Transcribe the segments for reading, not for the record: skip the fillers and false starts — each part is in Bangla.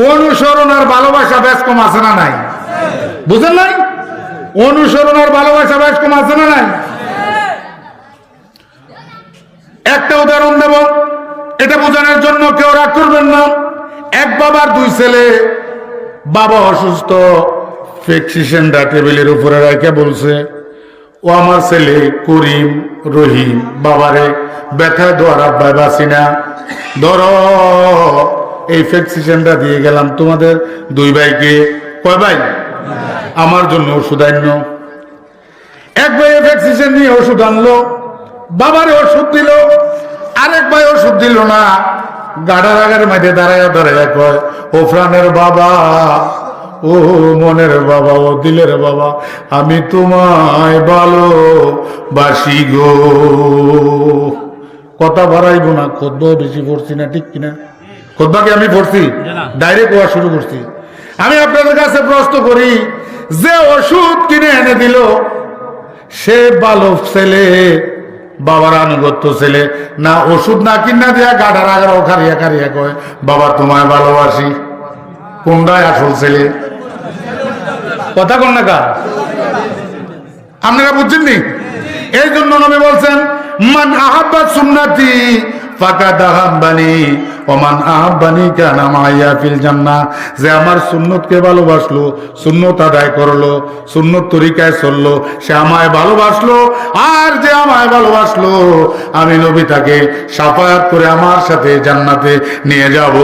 অনুসরণ আর ভালোবাসা বেশ কম আছে না নাই? বুঝেন নাই? অনুসরণ আর ভালোবাসা বেশ কম আছে না নাই? একটা উদাহরণ দেব, এটা বোঝানোর জন্য কেউ রাগ করবেন না। এক বাবার দুই ছেলে, বাবা অসুস্থ, প্রেসক্রিপশনটা টেবিলের উপরে রেখে বলছে, ও আমার ছেলে করিম রহিম, বাবারে ব্যথায় দোয়ার আব্বাই বাসি না, ধরো এই প্রেসক্রিপশনটা দিয়ে গেলাম তোমাদের দুই ভাইকে। কয় ভাই? আমার জন্য ওষুধ আনলো। এক ভাই প্রেসক্রিপশন নিয়ে ওষুধ আনলো, বাবারে ওষুধ দিল। আরেক ভাই ওষুধ দিল না, গাড়ার আগার মাঝে দাঁড়াইয়া দাঁড়াইয়া কয়, ও প্রাণের বাবা, ও মনের বাবা, ও দিলের বাবা, আমি তোমায় ভালোবাসি গো। কথা বাড়াইব না, খুতবা বেশি পড়ছি না, ঠিক কিনা? খুতবাকে আমি পড়ছি, ডাইরেক্ট ওয়া শুরু করছি। আমি আপনাদের কাছে প্রশ্ন করি, যে ওষুধ কিনে এনে দিল সে ভালো ছেলে, বাবার আনুগত্য ছেলে, না ওষুধ না কিনা দিয়া গাড়ার আগার খারিয়া খারিয়া কয়, বাবা তোমায় ভালোবাসি? কোনটাই আসল ছেলে? কথা কোন না কার? আপনারা বুঝছেন নি? এই জন্য নবী বলছেন, মান আহাব্বা সুন্নতি ফাকাদ আহাব্বানি ওয়া মান আহাব্বানি কানা মাইয়া ফিল জান্নাহ। যে আমার সুন্নতকে ভালোবাসলো, সুন্নত আদায় করলো, সুন্নত তরিকায় চললো, সে আমায় ভালোবাসলো। আর যে আমায় ভালোবাসলো, আমি নবী তাকে শাফায়াত করে আমার সাথে জান্নাতে নিয়ে যাব।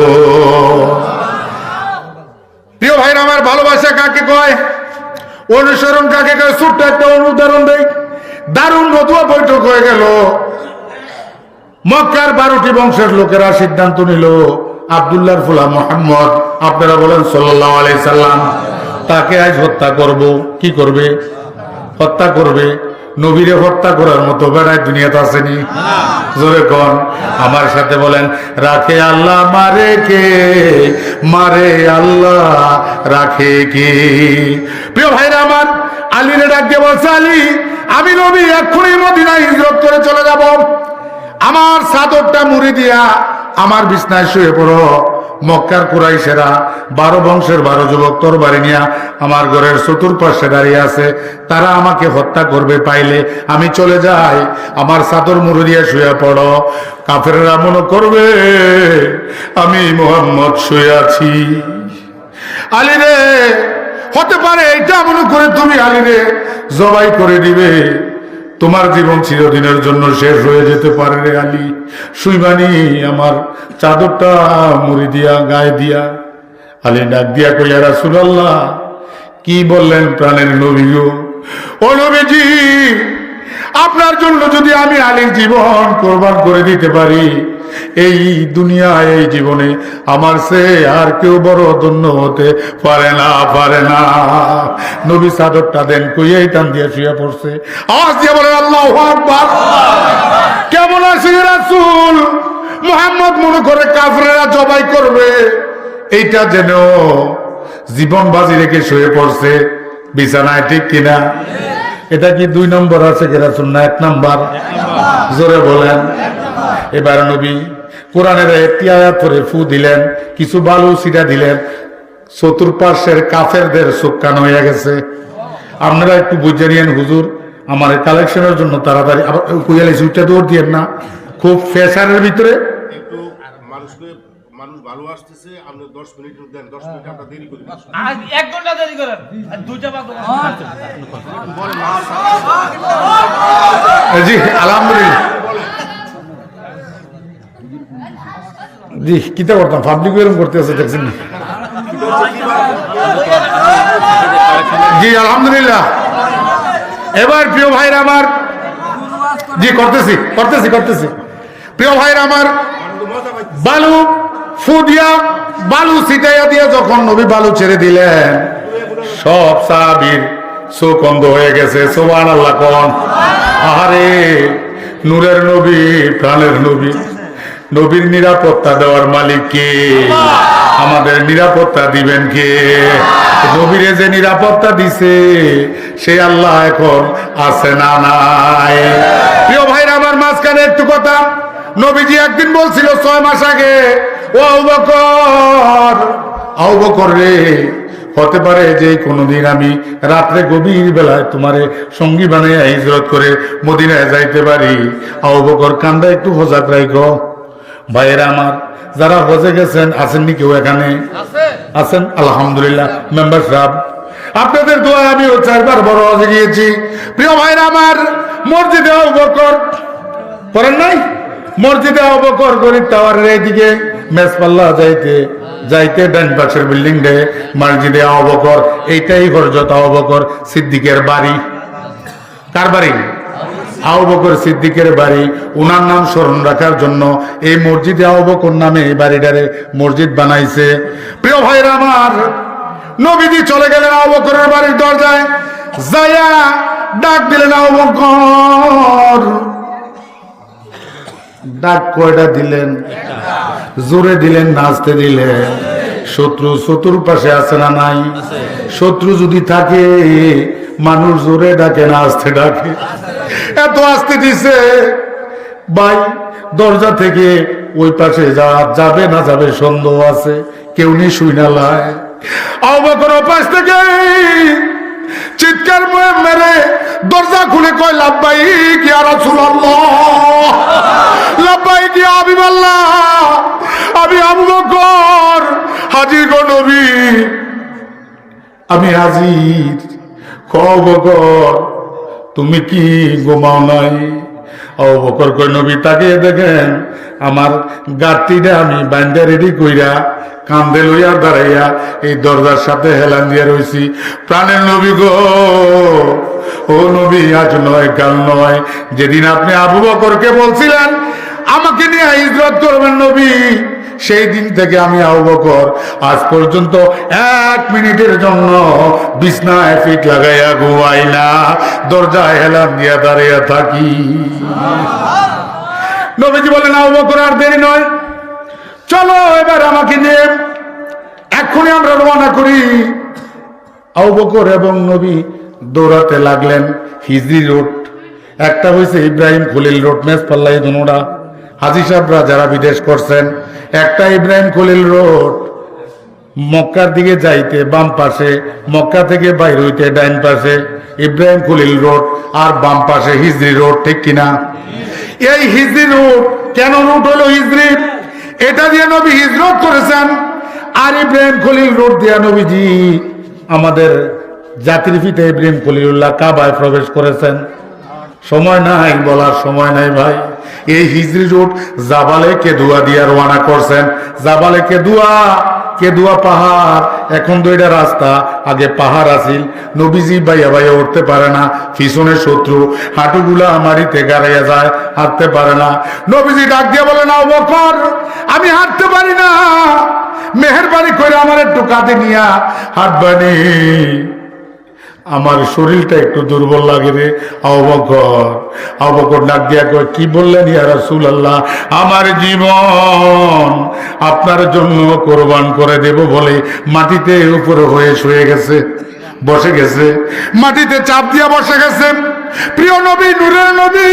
প্রিয় ভাইরা আমার, ভালোবাসা কাকে কয়? অনুসরণ কাকে কয়? ছোট্ট একটা উদাহরণ দেই। দারুণ মতুয়া বৈঠক হয়ে গেল। মক্কার 12টি বংশের লোকেরা সিদ্ধান্ত নিল, আব্দুল্লাহর ফুলা মোহাম্মদ, আপনারা বলেন সাল্লাল্লাহু আলাইহি সাল্লাম, তাকে আজ হত্যা করব। কি করবে? হত্যা করবে। নবীরে হত্যা করার মতো বেড়ায় দুনিয়াতে আসেনি। জোরে কোন, আমার সাথে বলেন, রাখে আল্লাহ মারে কে, মারে আল্লাহ রাখে কে। প্রিয় ভাইরা আমার, আলীরে ডাক দিয়ে বলছে, আলী, আমি নবী এক্ষুনি মদিনায় হিজরত করে চলে যাব। আমার চাদরটা মুড়ি দিয়া আমার বিছনায় শুয়ে পড়ো। মক্কার কুরাইশেরা 12 বংশের 12 যুবক তরবারি নিয়া আমার ঘরের চতুর্পাশে দাঁড়িয়ে আছে। তারা আমাকে হত্যা করবে পাইলে আমি চলে যাই, আমার চাদর মুড়ি দিয়া শুয়ে পড়ো। কাফেররা মনে করবে আমি মুহাম্মদ শুয়ে আছি। আলী রে, হতে পারে এটা মনে করে তুমি আলী রে জবাই করে দিবে, তোমার জীবন চিরদিনের জন্য শেষ হয়ে যেতে পারে রে আলী। সুইবানি আমার চাদরটা মুড়ি দিয়া গায়ে দিয়া। আলী ডাক দিয়া কইয়া, রাসূলুল্লাহ, কি বললেন প্রাণের নবী গো? ও নবীজি, আপনার জন্য যদি আমি আলীর জীবন কোরবান করে দিতে পারি, এই দুনিয়ায় এই জীবনে আমার সে আর কেউ বড় ধন্য হতে পারে না, পারে না। নবী চাদরটা দেন, কইয়াই টান দিয়ে শুয়ে পড়ছে। আওয়াজ দিয়ে বলেন আল্লাহু আকবার। কেমন আছে রাসূল? মুহাম্মদ মনে করে কাফেররা জবাই করবে, এইটা যেন জীবন বাজি রেখে শুয়ে পড়ছে বিছানায়, ঠিক কিনা? এটা কি 2 নম্বর আছে কি রাসূল, না 1 নম্বর? জোরে বলেন। এবার নবী কোরআনের একটি আয়াত পড়ে ফু দিলেন, কিছু বালু ছিটা দিলেন, চতুর্পাশের কাফেরদের চোখ কান হয়ে গেছে। আপনারা একটু বুঝে নিয়েন, হুজুর আমার কালেকশনের জন্য তাড়াতাড়ি কুয়ালে সুইটা দৌড় দিয়েন না, খুব ফেসারের ভিতরে। মানুষ ভালো আসতেছে, আপনি 10 মিনিট দেন, 10 মিনিট আপনারা দেরি করবেন, 1 ঘন্টা দেরি করেন, আর 2টা বাদ। জি আলহামদুলিল্লাহ। জি কিতা করতাম, পাবলিক এরকম করতে আছে, দেখছেন না? জি আলহামদুলিল্লাহ। এবার প্রিয় ভাইরা আমার, জি করতেছি করতেছি করতেছি প্রিয় ভাইরা আমার, বালু ফুদিয়া বালু ছিটাইয়া দিয়া যখন নবী বালু ছেড়ে দিলেন, সব সাহাবীর চোখ অন্ধ হয়ে গেছে। সুবহানাল্লাহ কোন। আহারে, নূরের নবী, প্রাণের নবী, নবীর নিরাপত্তা দেওয়ার মালিক কে? আমাদের নিরাপত্তা দিবেন কে? নবীরে যে নিরাপত্তা দিছে সে আল্লাহ এখন আছে না নাই? প্রিয় ভাইরা আমার, মাঝখানে একটু কথা। নবীজি একদিন বলছিল 6 মাস আগে, ও আবু বকর আবু বকর রে, হতে পারে যে কোনোদিন আমি রাত্রে গভীর বেলায় তোমারে সঙ্গী বানিয়ে হিজরত করে মদিনায় যাইতে পারি। আবু বকর কান্দা একটু হজাত রাখো। ভাইয়েরা আমার, যারা হজে গেছেন আছেননি কেউ এখানে? আছেন? আলহামদুলিল্লাহ। মেম্বার সাহেব, আপনাদের দোয়ায় আমিও 4 বার বড় হজে গিয়েছি। প্রিয় ভাইরা আমার, মসজিদে আবু বকর করেন নাই? মসজিদে আবু বকর গরিব টাওয়ারের এইদিকে মেসপাল্লা যাইতে যাইতে ডান পাশের বিল্ডিং ডে মসজিদে আবু বকর, এইটাই হযরত আবু বকর সিদ্দিকের বাড়ি। কার বাড়ি? আবু বকর সিদ্দিকের বাড়ি। উনার নাম স্মরণ রাখার জন্য এই মসজিদে আবু বকর নামে এই বাড়িটারে মসজিদ বানাইছে। প্রিয় ভাইরা আমার, নবীজি চলে গেলেন আবু বকরের বাড়ির দরজায়, যায়া ডাক দিলেন আবু বকর। ডাক কয়টা দিলেন? জোরে দিলেন, নাচতে দিলেন। শত্রু চতুর্পাশে আছে না নাই? শত্রু যদি থাকে মানুষ জোরে ডাকে না আস্তে ডাকে? এত আস্তে দিছে ভাই, দরজা থেকে ওই পাশে যাবে না যাবে সন্দেহ আছে, কেউ নি শুই না লাই। আবু বকর পাশ থেকে চিৎকার মেরে দরজা খুলে কয়, লাব্বাইক ইয়া রাসূলুল্লাহ, লাব্বাইক ইয়া হাবিবাল্লাহ, আমি আবু বকর হাজির গো নবী, আমি হাজির। আবু বকর তুমি কি ঘুমাও নাই? আবু বকর কই, নবী তাকে দেখেন আমার গাঁটটিটা আমি বান্ধা রেডি কইরা কান্দে লইয়া দাঁড়াইয়া এই দরজার সাথে হেলান দিয়ে রয়েছি। প্রাণের নবী গো, ও নবী, আজ নয় কাল নয়, যেদিন আপনি আবু বকরকে বলছিলেন আমাকে নিয়ে হিজরত করবেন নবী, সেই দিন থেকে আমি আবু বকর আজ পর্যন্ত 1 মিনিটের জন্য বিছনায় ফিট লাগাইয়া ঘুমাই না, দরজায় হেলান দিয়া দাঁড়িয়ে থাকি। নবীজি বলেন, আবু বকর আর দেরি নয়, চলো এবার আমাকে নিয়ে এক্ষুনি আমরা রওনা করি। আবু বকর এবং নবী দৌড়াতে লাগলেন। হিজরি রোড একটা হয়েছে, ইব্রাহিম খলিল রোড, মেসপাল্লাই দুনোটা। হাজী সাহেবরা যারা বিদেশ করছেন, একটা ইব্রাহিম খলিল রোড মক্কার দিকে যাইতে বাম পাশে, মক্কা থেকে বাইর হইতে ডাইন পাশে ইব্রাহিম খলিল রোড, আর বাম পাশে হিজরি রোড, ঠিক কিনা? এই হিজরি রোড কেন রুট হলো হিজরি? এটা দিয়ে নবী হিজরত করেছেন, আর ইব্রাহিম খলিল রোড দিয়ে নবীজি আমাদের জাতির পিতা ইব্রাহিম খলিলুল্লাহ কাবায় প্রবেশ করেছেন। সময় নাই, বলার সময় নাই ভাই। এই হিজরি রোড জাবালে কেদুয়া দিয়ে রওনা করছেন। জাবালে কেদুয়া পাহাড়, এখন তো এটা রাস্তা, আগে পাহাড় আছিল। নবীজি বাইয়া বাইয়া উঠতে পারে না, পিছনে শত্রু, হাঁটুগুলা মারিতে গাড়াইয়া যায়, হাঁটতে পারে না। নবীজি ডাক দিয়ে বলেন, আবু বকর আমি হাঁটতে পারি না, মেহেরবানি করে আমার একটু কাঁধে নিয়া হাঁটবানি, আমার শরীরটা একটু দুর্বল লাগে রে। আবু বকর ডাক দিয়া কয়, কি বললেন ইয়া রাসূলুল্লাহ? আমার জীবন আপনার জন্য কোরবান করে দেব বলে মাটিতে উপরে হয়ে শুয়ে গেছে, বসে গেছে, মাটিতে চাপ দিয়া বসে গেছে। প্রিয় নবী, নূরের নবী,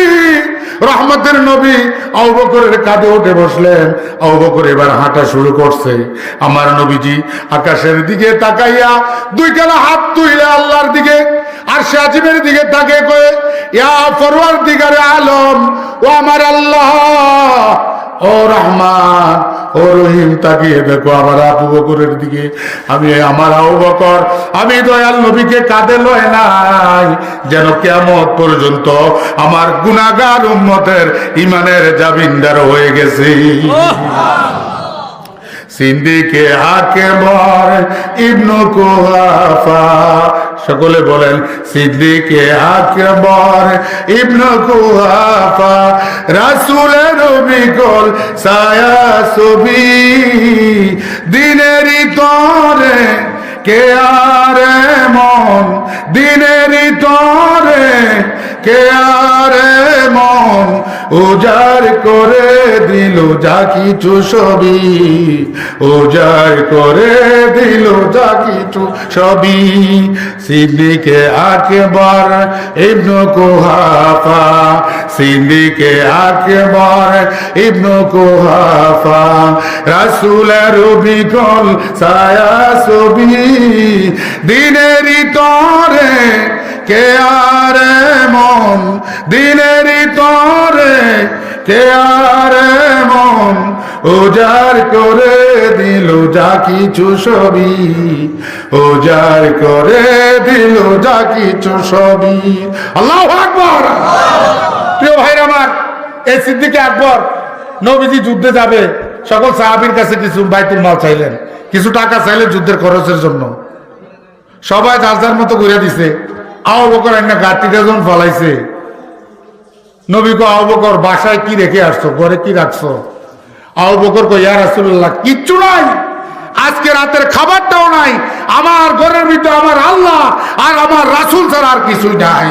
রহমতের নবী আবু বকরের কাঁধে উঠে বসলেন। আবু বকর এবার হাঁটা শুরু করছে। আমার নবীজি আকাশের দিকে তাকাইয়া 2 গালা হাত তুলে আল্লাহর দিকে আর সে আজিমের দিকে তাকে কয়ে, ইয়া পরওয়ারদিগারে আলম, ও আমার আল্লাহ, ও রহমান, ও রহিম, তাকিয়ে দেখো আমার আবু বকরের দিকে। আমি আমার আবু বকর, আমি দয়াল নবীকে কাঁধে লয় নাই, যেন কিয়ামত পর্যন্ত আমার গুনাহগার উম্মতের ইমানের জামিনদার হয়ে গেছি। সিদ্দিকে আকবর ইবনে কুহাফা, সকলে বলেন সিদ্দিকে আকবর ইবনে কুহাফা, রাসূলের বিকল ছায়া ছবি, দিনেরই তরে কে আর মন, দিনেরই তরে কে আর মন, উজাড় করে দিল যা কিছু সবই, উজাড় করে দিল যা কিছু কিছু সবই। সিদ্দিকে আকবর ইবনে কুহাফা, সিদ্দিকে আকবর ইবনে কুহাফা, রাসূলের বিকল ছায়া ছবি। দিনেরই তরে কে আর মন, দিনেরই তরে কে আর মন, উজাড় করে দিল যা কিছু সবই, উজাড় করে দিল যা কিছু সবই। আল্লাহু আকবার। প্রিয় ভাইরা আমার, এই সিদ্দিকে আকবর নবীজি যুদ্ধে যাবে, সকল সাহাবীর কাছে কিছু বাইতুল মাল চাইলেন, কিছু টাকা চাইলেন যুদ্ধের খরচের জন্য। সবাই যার যার মতো করে দিছে। আবু বকর একটা গাড়িটা যখন ফলাইছে, নবী কো আবু বকর বাসায় কি রেখে আসছো, ঘরে কি রাখছো? আবু বকর কো ইয়া রাসূলুল্লাহ কিচ্ছু নাই, আজকে রাতের খাবারটাও নাই, আমার ঘরের ভিতরে আমার আল্লাহ আর আমার রাসূল ছাড়া আর কিছুই নাই।